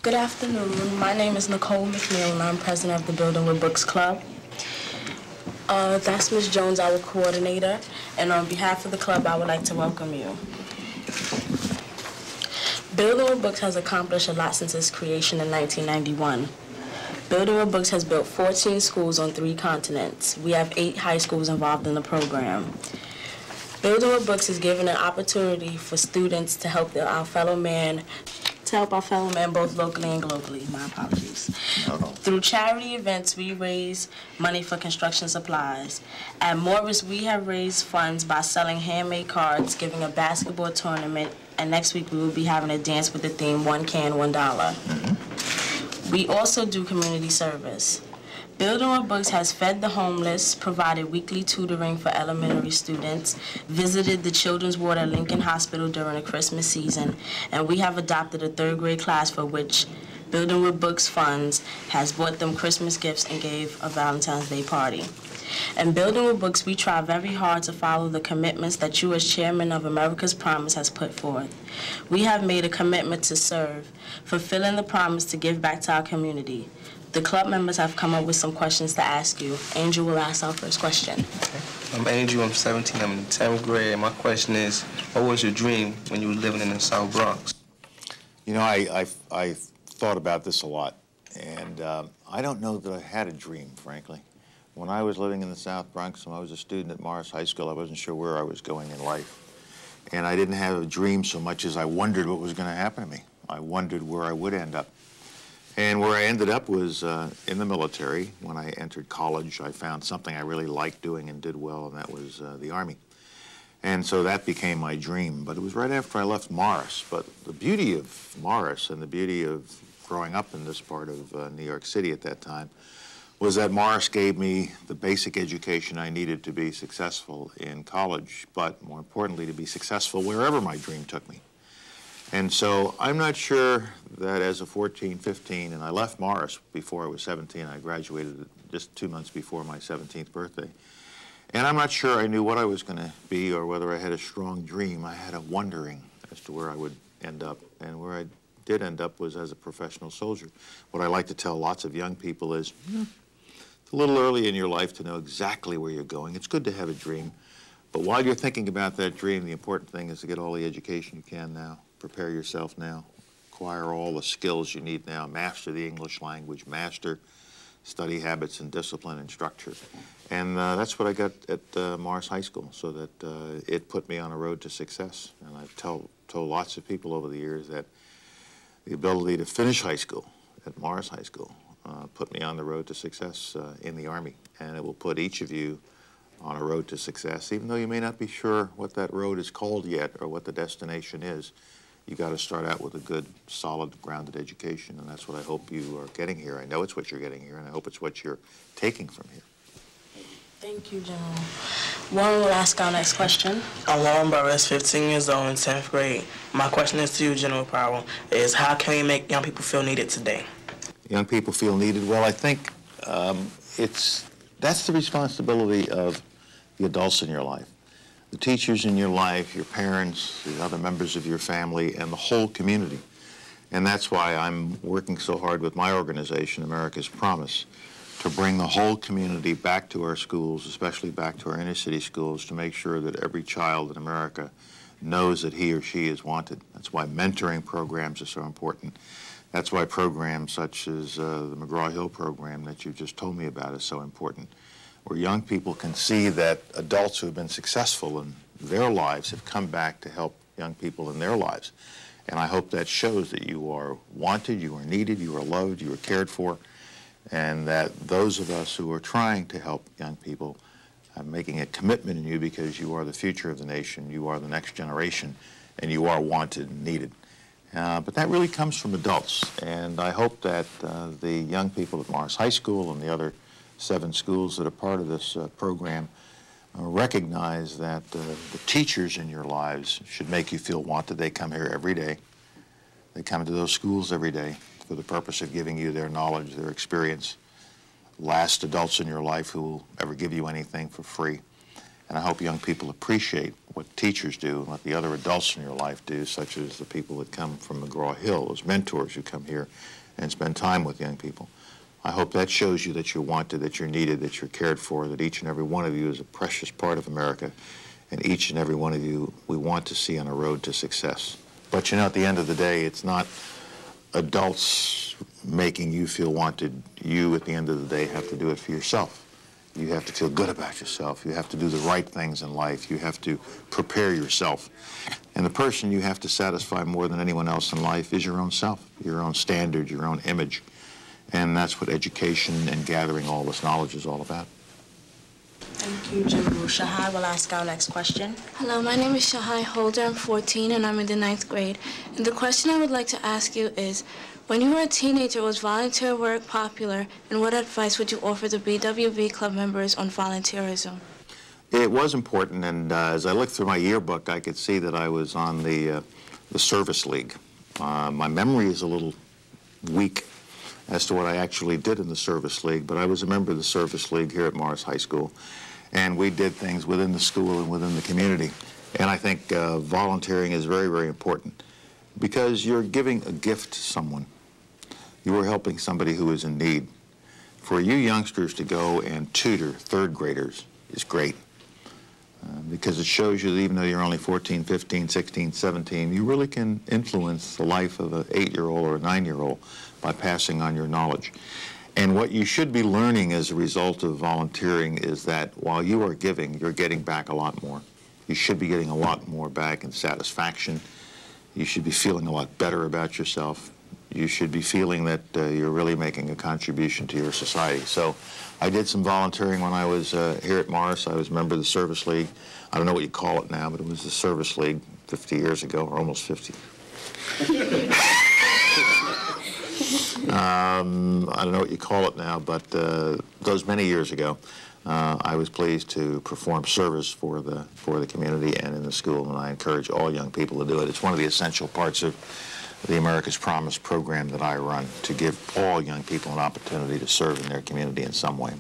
Good afternoon. My name is Nicole McNeil, and I'm president of the Building with Books Club. That's Ms. Jones, our coordinator, and on behalf of the club, I would like to welcome you. Building with Books has accomplished a lot since its creation in 1991. Building with Books has built 14 schools on 3 continents. We have 8 high schools involved in the program. Building with Books is giving an opportunity for students to help our fellow man both locally and globally. My apologies. Through charity events, we raise money for construction supplies. At Morris, we have raised funds by selling handmade cards, giving a basketball tournament, and next week we will be having a dance with the theme "One Can, $1." We also do community service. Building with Books has fed the homeless, provided weekly tutoring for elementary students, visited the Children's Ward at Lincoln Hospital during the Christmas season, and we have adopted a 3rd grade class for which Building with Books funds has bought them Christmas gifts and gave a Valentine's Day party. In Building with Books, we try very hard to follow the commitments that you as chairman of America's Promise has put forth. We have made a commitment to serve, fulfilling the promise to give back to our community. The club members have come up with some questions to ask you. Angel will ask our first question. I'm Angel, I'm 17, I'm in the 10th grade, and my question is, what was your dream when you were living in the South Bronx? You know, I thought about this a lot, and I don't know that I had a dream, frankly. When I was living in the South Bronx, when I was a student at Morris High School, I wasn't sure where I was going in life. And I didn't have a dream so much as I wondered what was going to happen to me. I wondered where I would end up. And where I ended up was in the military. When I entered college, I found something I really liked doing and did well, and that was the Army. And so that became my dream. But it was right after I left Morris. But the beauty of Morris and the beauty of growing up in this part of New York City at that time was that Morris gave me the basic education I needed to be successful in college, but more importantly, to be successful wherever my dream took me. And so I'm not sure that as a 14, 15, and I left Morris before I was 17. I graduated just 2 months before my 17th birthday. And I'm not sure I knew what I was going to be or whether I had a strong dream. I had a wondering as to where I would end up. And where I did end up was as a professional soldier. What I like to tell lots of young people is, it's a little early in your life to know exactly where you're going. It's good to have a dream. But while you're thinking about that dream, the important thing is to get all the education you can now. Prepare yourself now, acquire all the skills you need now, master the English language, master study habits and discipline and structure. And that's what I got at Morris High School, so that it put me on a road to success. And I've told lots of people over the years that the ability to finish high school at Morris High School put me on the road to success in the Army. And it will put each of you on a road to success, even though you may not be sure what that road is called yet or what the destination is. You got to start out with a good, solid, grounded education, and that's what I hope you are getting here. I know it's what you're getting here, and I hope it's what you're taking from here. Thank you, General. Warren will ask our next question. I'm Warren Burris, 15 years old in 10th grade. My question is to you, General Powell, is how can we make young people feel needed today? Young people feel needed? Well, I think that's the responsibility of the adults in your life. The teachers in your life, your parents, the other members of your family, and the whole community. And that's why I'm working so hard with my organization, America's Promise, to bring the whole community back to our schools, especially back to our inner city schools, to make sure that every child in America knows that he or she is wanted. That's why mentoring programs are so important. That's why programs such as the McGraw-Hill program that you just told me about is so important, where young people can see that adults who have been successful in their lives have come back to help young people in their lives. And I hope that shows that you are wanted, you are needed, you are loved, you are cared for, and that those of us who are trying to help young people are making a commitment in you because you are the future of the nation, you are the next generation, and you are wanted and needed. But that really comes from adults, and I hope that the young people at Morris High School and the other 7 schools that are part of this program recognize that the teachers in your lives should make you feel wanted. They come here every day. They come to those schools every day for the purpose of giving you their knowledge, their experience. Last adults in your life who will ever give you anything for free. And I hope young people appreciate what teachers do and what the other adults in your life do, such as the people that come from McGraw-Hill, those mentors who come here and spend time with young people. I hope that shows you that you're wanted, that you're needed, that you're cared for, that each and every one of you is a precious part of America, and each and every one of you we want to see on a road to success. But you know, at the end of the day, it's not adults making you feel wanted. You, at the end of the day, have to do it for yourself. You have to feel good about yourself. You have to do the right things in life. You have to prepare yourself. And the person you have to satisfy more than anyone else in life is your own self, your own standard, your own image. And that's what education and gathering all this knowledge is all about. Thank you, General. Shahai will ask our next question. Hello, my name is Shahai Holder. I'm 14 and I'm in the 9th grade. And the question I would like to ask you is, when you were a teenager, was volunteer work popular, and what advice would you offer the BWB club members on volunteerism? It was important, and as I looked through my yearbook, I could see that I was on the service league. My memory is a little weak as to what I actually did in the service league, but I was a member of the service league here at Morris High School, and we did things within the school and within the community. And I think volunteering is very, very important because you're giving a gift to someone. You are helping somebody who is in need. For you youngsters to go and tutor third graders is great because it shows you that even though you're only 14, 15, 16, 17, you really can influence the life of an 8-year-old or a 9-year-old by passing on your knowledge. And what you should be learning as a result of volunteering is that while you are giving, you're getting back a lot more. You should be getting a lot more back in satisfaction. You should be feeling a lot better about yourself. You should be feeling that you're really making a contribution to your society. So I did some volunteering when I was here at Morris. I was a member of the Service League. I don't know what you call it now, but it was the Service League 50 years ago, or almost 50. I don't know what you call it now, but those many years ago, I was pleased to perform service for the community and in the school, and I encourage all young people to do it. It's one of the essential parts of the America's Promise program that I run, to give all young people an opportunity to serve in their community in some way.